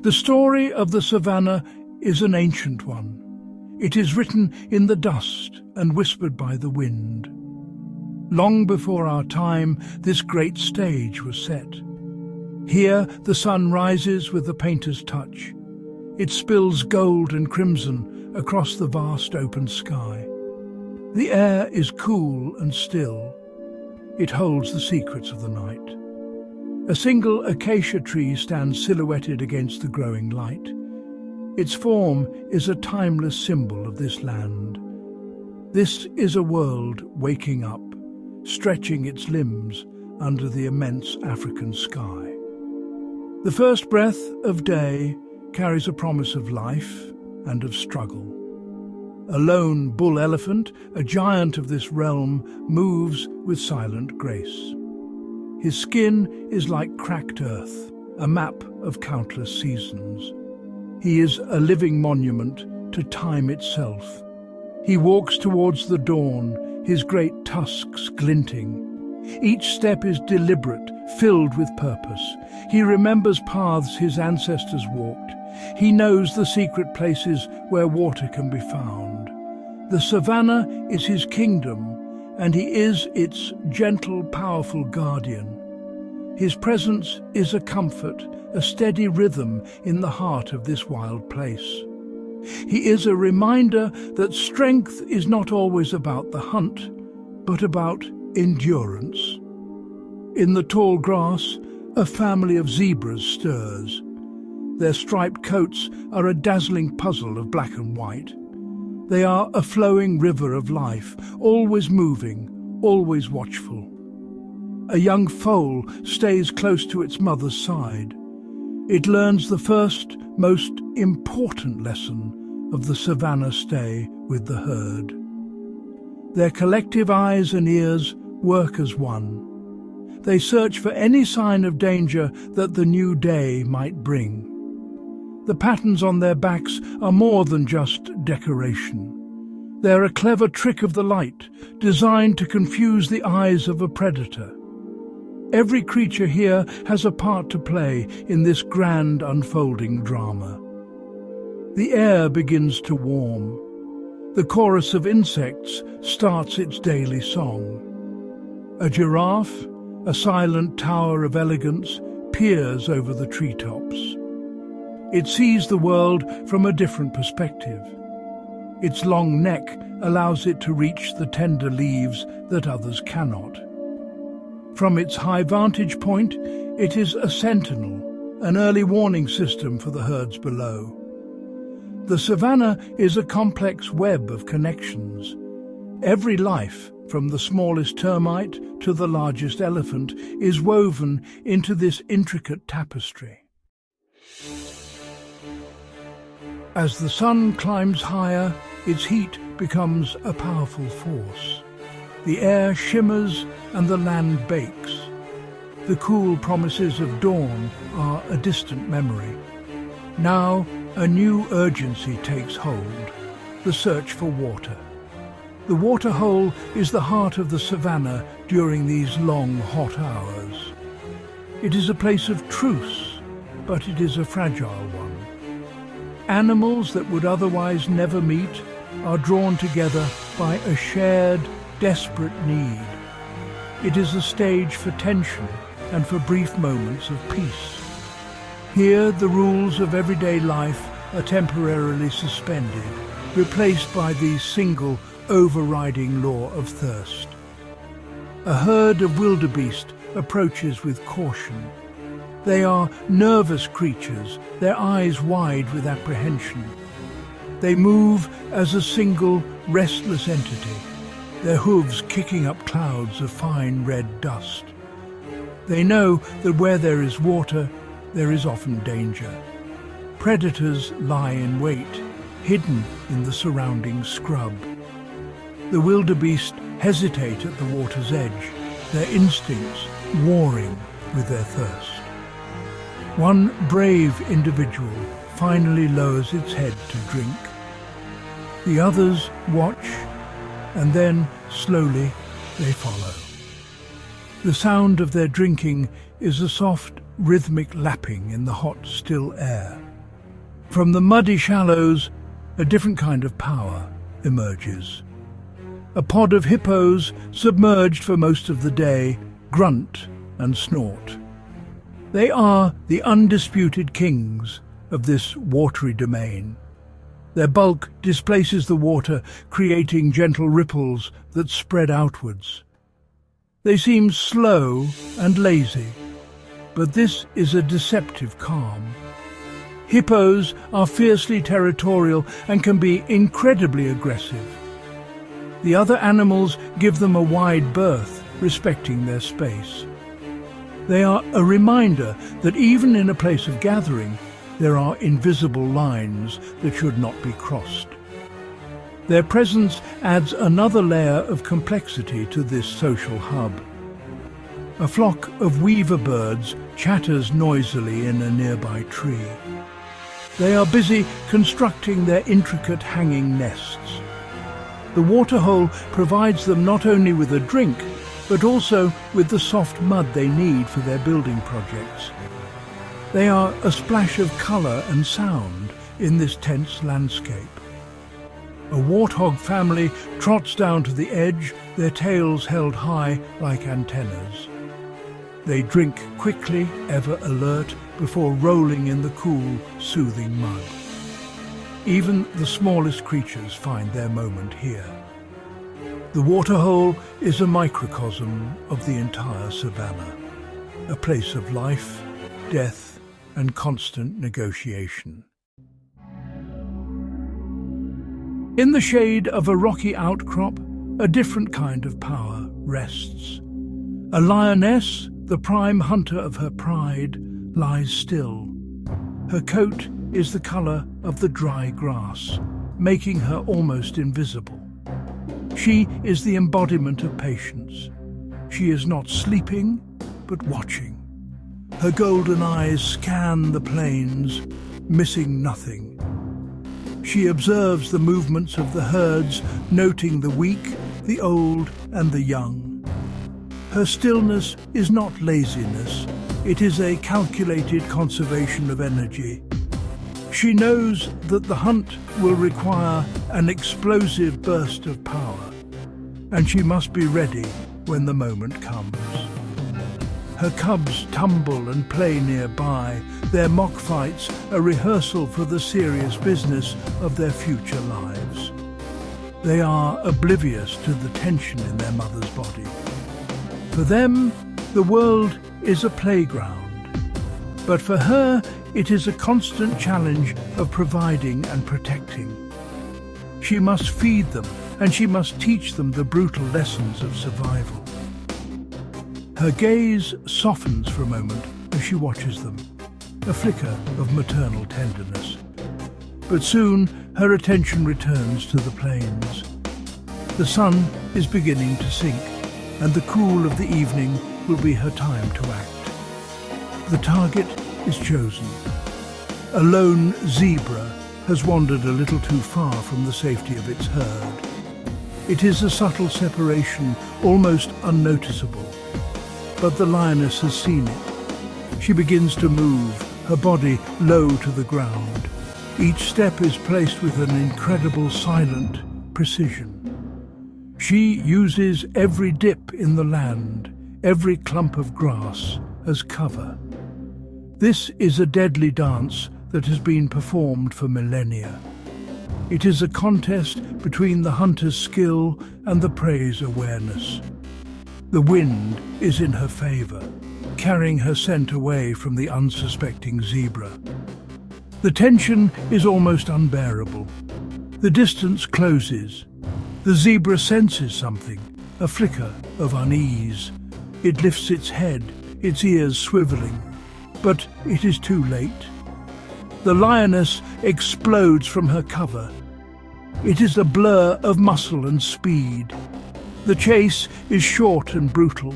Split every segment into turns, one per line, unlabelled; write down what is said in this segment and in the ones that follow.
The story of the savannah is an ancient one. It is written in the dust and whispered by the wind. Long before our time, this great stage was set. Here the sun rises with the painter's touch. It spills gold and crimson across the vast open sky. The air is cool and still. It holds the secrets of the night. A single acacia tree stands silhouetted against the growing light. Its form is a timeless symbol of this land. This is a world waking up, stretching its limbs under the immense African sky. The first breath of day carries a promise of life and of struggle. A lone bull elephant, a giant of this realm, moves with silent grace. His skin is like cracked earth, a map of countless seasons. He is a living monument to time itself. He walks towards the dawn, his great tusks glinting. Each step is deliberate, filled with purpose. He remembers paths his ancestors walked. He knows the secret places where water can be found. The savannah is his kingdom, and he is its gentle, powerful guardian. His presence is a comfort, a steady rhythm in the heart of this wild place. He is a reminder that strength is not always about the hunt, but about endurance. In the tall grass, a family of zebras stirs. Their striped coats are a dazzling puzzle of black and white. They are a flowing river of life, always moving, always watchful. A young foal stays close to its mother's side. It learns the first, most important lesson of the savannah stay with the herd. Their collective eyes and ears work as one. They search for any sign of danger that the new day might bring. The patterns on their backs are more than just decoration. They're a clever trick of the light, designed to confuse the eyes of a predator. Every creature here has a part to play in this grand unfolding drama. The air begins to warm. The chorus of insects starts its daily song. A giraffe, a silent tower of elegance, peers over the treetops. It sees the world from a different perspective. Its long neck allows it to reach the tender leaves that others cannot. From its high vantage point, it is a sentinel, an early warning system for the herds below. The savannah is a complex web of connections. Every life, from the smallest termite to the largest elephant, is woven into this intricate tapestry. As the sun climbs higher, its heat becomes a powerful force. The air shimmers and the land bakes. The cool promises of dawn are a distant memory. Now, a new urgency takes hold, the search for water. The water hole is the heart of the savannah during these long, hot hours. It is a place of truce, but it is a fragile one. Animals that would otherwise never meet are drawn together by a shared, desperate need. It is a stage for tension and for brief moments of peace. Here, the rules of everyday life are temporarily suspended, replaced by the single, overriding law of thirst. A herd of wildebeest approaches with caution. They are nervous creatures, their eyes wide with apprehension. They move as a single, restless entity, their hooves kicking up clouds of fine red dust. They know that where there is water, there is often danger. Predators lie in wait, hidden in the surrounding scrub. The wildebeest hesitate at the water's edge, their instincts warring with their thirst. One brave individual finally lowers its head to drink. The others watch, and then, slowly, they follow. The sound of their drinking is a soft, rhythmic lapping in the hot, still air. From the muddy shallows, a different kind of power emerges. A pod of hippos, submerged for most of the day, grunt and snort. They are the undisputed kings of this watery domain. Their bulk displaces the water, creating gentle ripples that spread outwards. They seem slow and lazy, but this is a deceptive calm. Hippos are fiercely territorial and can be incredibly aggressive. The other animals give them a wide berth, respecting their space. They are a reminder that even in a place of gathering, there are invisible lines that should not be crossed. Their presence adds another layer of complexity to this social hub. A flock of weaver birds chatters noisily in a nearby tree. They are busy constructing their intricate hanging nests. The waterhole provides them not only with a drink, but also with the soft mud they need for their building projects. They are a splash of colour and sound in this tense landscape. A warthog family trots down to the edge, their tails held high like antennas. They drink quickly, ever alert, before rolling in the cool, soothing mud. Even the smallest creatures find their moment here. The waterhole is a microcosm of the entire savanna, a place of life, death, and constant negotiation. In the shade of a rocky outcrop, a different kind of power rests. A lioness, the prime hunter of her pride, lies still. Her coat is the colour of the dry grass, making her almost invisible. She is the embodiment of patience. She is not sleeping, but watching. Her golden eyes scan the plains, missing nothing. She observes the movements of the herds, noting the weak, the old, and the young. Her stillness is not laziness. It is a calculated conservation of energy. She knows that the hunt will require an explosive burst of power, and she must be ready when the moment comes. Her cubs tumble and play nearby, their mock fights a rehearsal for the serious business of their future lives. They are oblivious to the tension in their mother's body. For them, the world is a playground, but for her, it is a constant challenge of providing and protecting. She must feed them, and she must teach them the brutal lessons of survival. Her gaze softens for a moment as she watches them, a flicker of maternal tenderness. But soon her attention returns to the plains. The sun is beginning to sink, and the cool of the evening will be her time to act. The target is chosen. A lone zebra has wandered a little too far from the safety of its herd. It is a subtle separation, almost unnoticeable. But the lioness has seen it. She begins to move, her body low to the ground. Each step is placed with an incredible silent precision. She uses every dip in the land, every clump of grass, as cover. This is a deadly dance that has been performed for millennia. It is a contest between the hunter's skill and the prey's awareness. The wind is in her favour, carrying her scent away from the unsuspecting zebra. The tension is almost unbearable. The distance closes. The zebra senses something, a flicker of unease. It lifts its head, its ears swiveling. But it is too late. The lioness explodes from her cover. It is a blur of muscle and speed. The chase is short and brutal.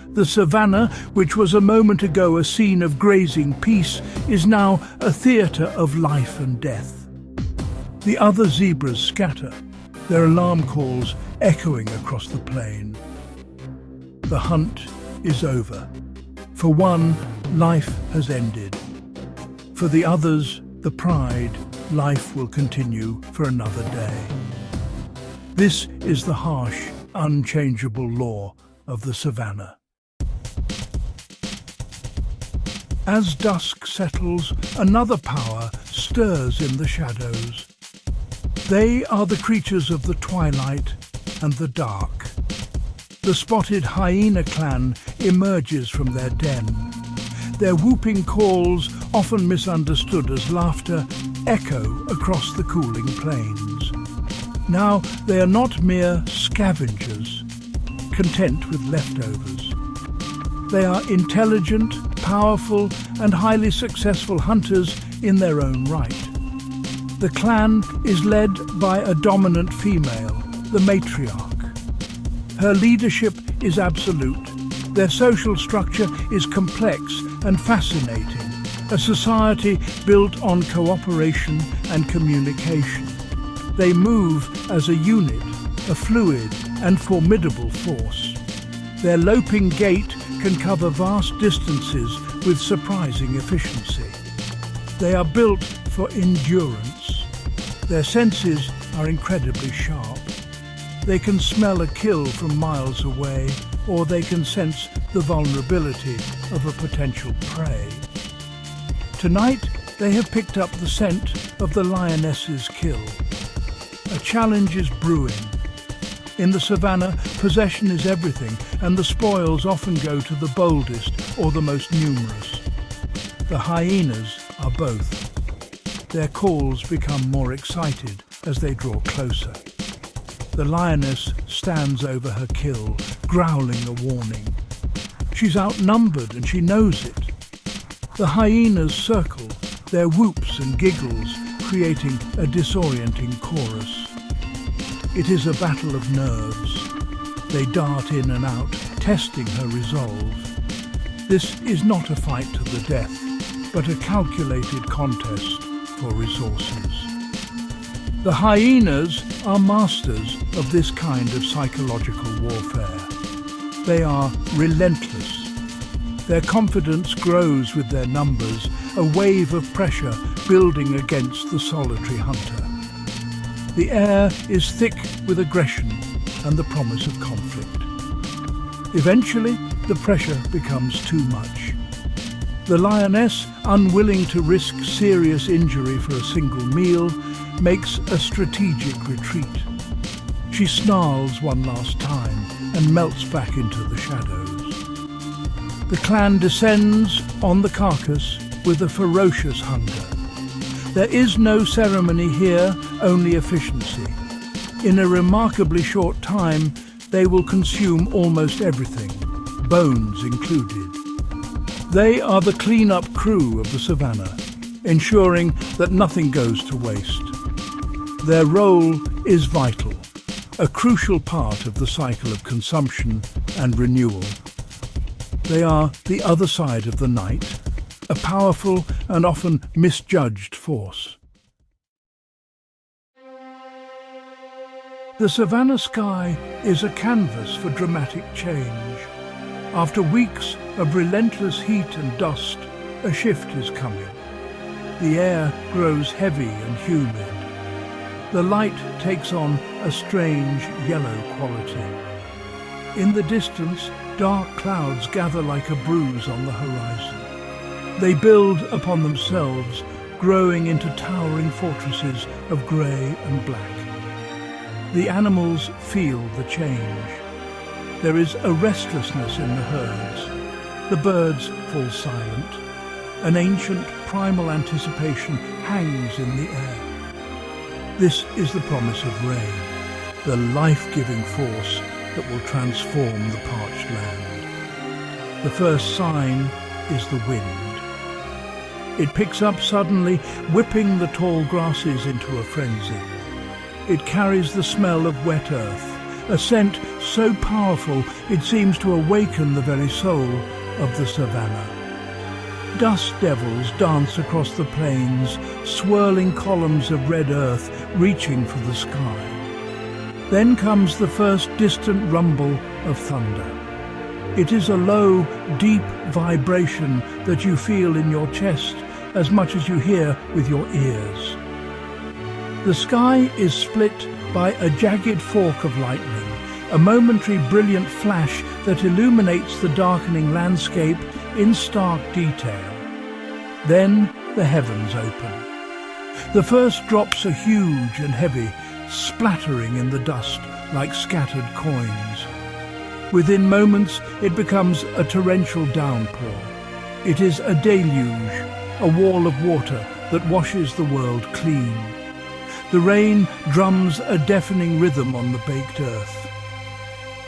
The savanna, which was a moment ago a scene of grazing peace, is now a theatre of life and death. The other zebras scatter, their alarm calls echoing across the plain. The hunt is over. For one, life has ended. For the others, the pride, life will continue for another day. This is the harsh, unchangeable law of the savannah. As dusk settles, another power stirs in the shadows. They are the creatures of the twilight and the dark. The spotted hyena clan emerges from their den. Their whooping calls, often misunderstood as laughter, echo across the cooling plains. Now they are not mere scavengers, content with leftovers. They are intelligent, powerful, and highly successful hunters in their own right. The clan is led by a dominant female, the matriarch. Her leadership is absolute. Their social structure is complex and fascinating, a society built on cooperation and communication. They move as a unit, a fluid and formidable force. Their loping gait can cover vast distances with surprising efficiency. They are built for endurance. Their senses are incredibly sharp. They can smell a kill from miles away, or they can sense the vulnerability of a potential prey. Tonight, they have picked up the scent of the lioness's kill. A challenge is brewing. In the savannah, possession is everything, and the spoils often go to the boldest or the most numerous. The hyenas are both. Their calls become more excited as they draw closer. The lioness stands over her kill, growling a warning. She's outnumbered and she knows it. The hyenas circle, their whoops and giggles creating a disorienting chorus. It is a battle of nerves. They dart in and out, testing her resolve. This is not a fight to the death, but a calculated contest for resources. The hyenas are masters of this kind of psychological warfare. They are relentless. Their confidence grows with their numbers, a wave of pressure building against the solitary hunter. The air is thick with aggression and the promise of conflict. Eventually, the pressure becomes too much. The lioness, unwilling to risk serious injury for a single meal, makes a strategic retreat. She snarls one last time and melts back into the shadows. The clan descends on the carcass with a ferocious hunger. There is no ceremony here, only efficiency. In a remarkably short time, they will consume almost everything, bones included. They are the clean-up crew of the savannah, ensuring that nothing goes to waste. Their role is vital, a crucial part of the cycle of consumption and renewal. They are the other side of the night, a powerful and often misjudged force. The savannah sky is a canvas for dramatic change. After weeks of relentless heat and dust, a shift is coming. The air grows heavy and humid. The light takes on a strange yellow quality. In the distance, dark clouds gather like a bruise on the horizon. They build upon themselves, growing into towering fortresses of grey and black. The animals feel the change. There is a restlessness in the herds. The birds fall silent. An ancient primal anticipation hangs in the air. This is the promise of rain, the life-giving force that will transform the parched land. The first sign is the wind. It picks up suddenly, whipping the tall grasses into a frenzy. It carries the smell of wet earth, a scent so powerful it seems to awaken the very soul of the savannah. Dust devils dance across the plains, swirling columns of red earth reaching for the sky. Then comes the first distant rumble of thunder. It is a low, deep vibration that you feel in your chest as much as you hear with your ears. The sky is split by a jagged fork of lightning, a momentary brilliant flash that illuminates the darkening landscape in stark detail. Then the heavens open. The first drops are huge and heavy, splattering in the dust like scattered coins. Within moments, it becomes a torrential downpour. It is a deluge, a wall of water that washes the world clean. The rain drums a deafening rhythm on the baked earth.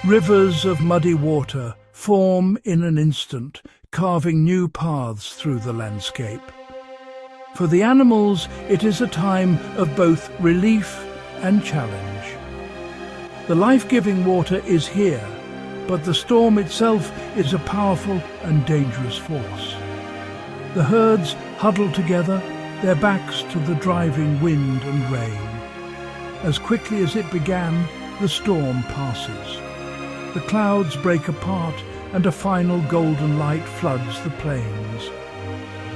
Rivers of muddy water form in an instant, carving new paths through the landscape. For the animals, it is a time of both relief and challenge. The life-giving water is here, but the storm itself is a powerful and dangerous force. The herds huddle together, their backs to the driving wind and rain. As quickly as it began, the storm passes. The clouds break apart and a final golden light floods the plains.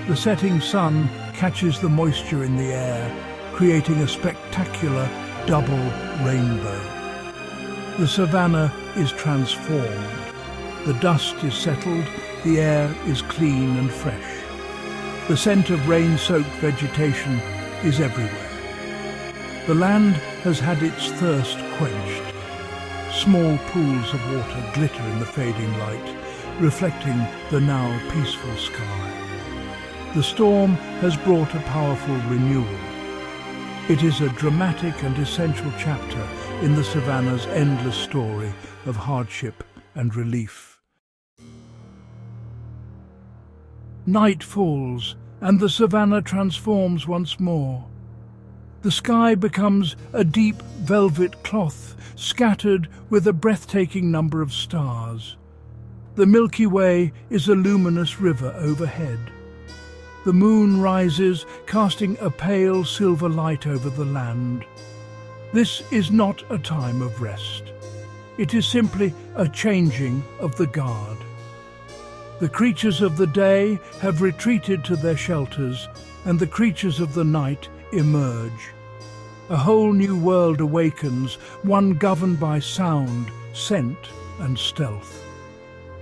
The setting sun catches the moisture in the air, creating a spectacular double rainbow. The savanna is transformed. The dust is settled, the air is clean and fresh. The scent of rain-soaked vegetation is everywhere. The land has had its thirst quenched. Small pools of water glitter in the fading light, reflecting the now peaceful sky. The storm has brought a powerful renewal. It is a dramatic and essential chapter in the savanna's endless story of hardship and relief. Night falls, and the savanna transforms once more. The sky becomes a deep velvet cloth, scattered with a breathtaking number of stars. The Milky Way is a luminous river overhead. The moon rises, casting a pale silver light over the land. This is not a time of rest. It is simply a changing of the guard. The creatures of the day have retreated to their shelters, and the creatures of the night emerge. A whole new world awakens, one governed by sound, scent, and stealth.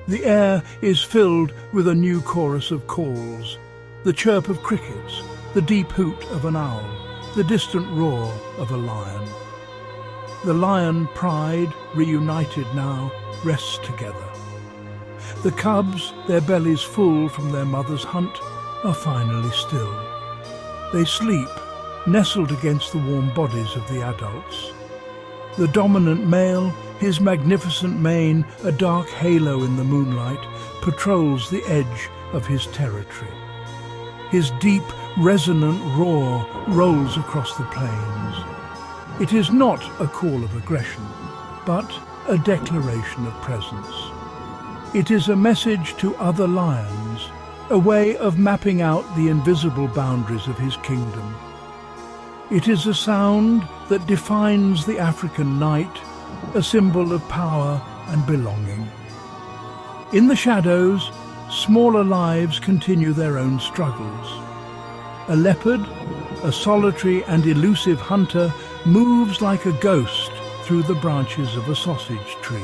The air is filled with a new chorus of calls, the chirp of crickets, the deep hoot of an owl, the distant roar of a lion. The lion pride, reunited now, rests together. The cubs, their bellies full from their mother's hunt, are finally still. They sleep, nestled against the warm bodies of the adults. The dominant male, his magnificent mane a dark halo in the moonlight, patrols the edge of his territory. His deep, resonant roar rolls across the plains. It is not a call of aggression, but a declaration of presence. It is a message to other lions, a way of mapping out the invisible boundaries of his kingdom. It is a sound that defines the African night, a symbol of power and belonging. In the shadows, smaller lives continue their own struggles. A leopard, a solitary and elusive hunter, moves like a ghost through the branches of a sausage tree.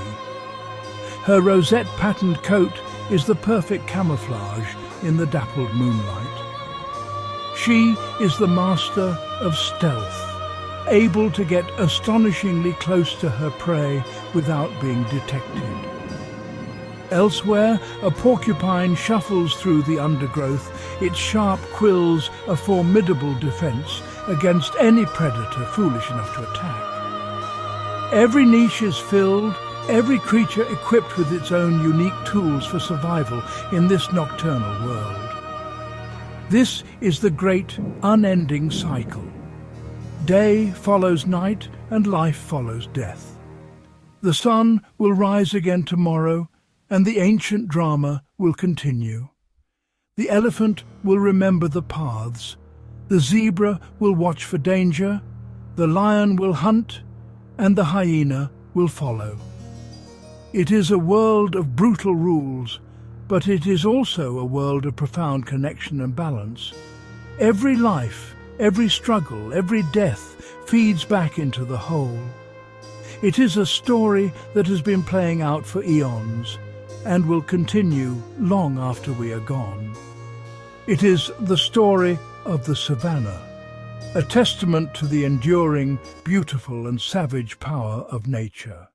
Her rosette-patterned coat is the perfect camouflage in the dappled moonlight. She is the master of stealth, able to get astonishingly close to her prey without being detected. Elsewhere, a porcupine shuffles through the undergrowth, its sharp quills a formidable defense against any predator foolish enough to attack. Every niche is filled, every creature equipped with its own unique tools for survival in this nocturnal world. This is the great, unending cycle. Day follows night, and life follows death. The sun will rise again tomorrow, and the ancient drama will continue. The elephant will remember the paths, the zebra will watch for danger, the lion will hunt, and the hyena will follow. It is a world of brutal rules, but it is also a world of profound connection and balance. Every life, every struggle, every death feeds back into the whole. It is a story that has been playing out for eons and will continue long after we are gone. It is the story of the Savanna, a testament to the enduring, beautiful and savage power of nature.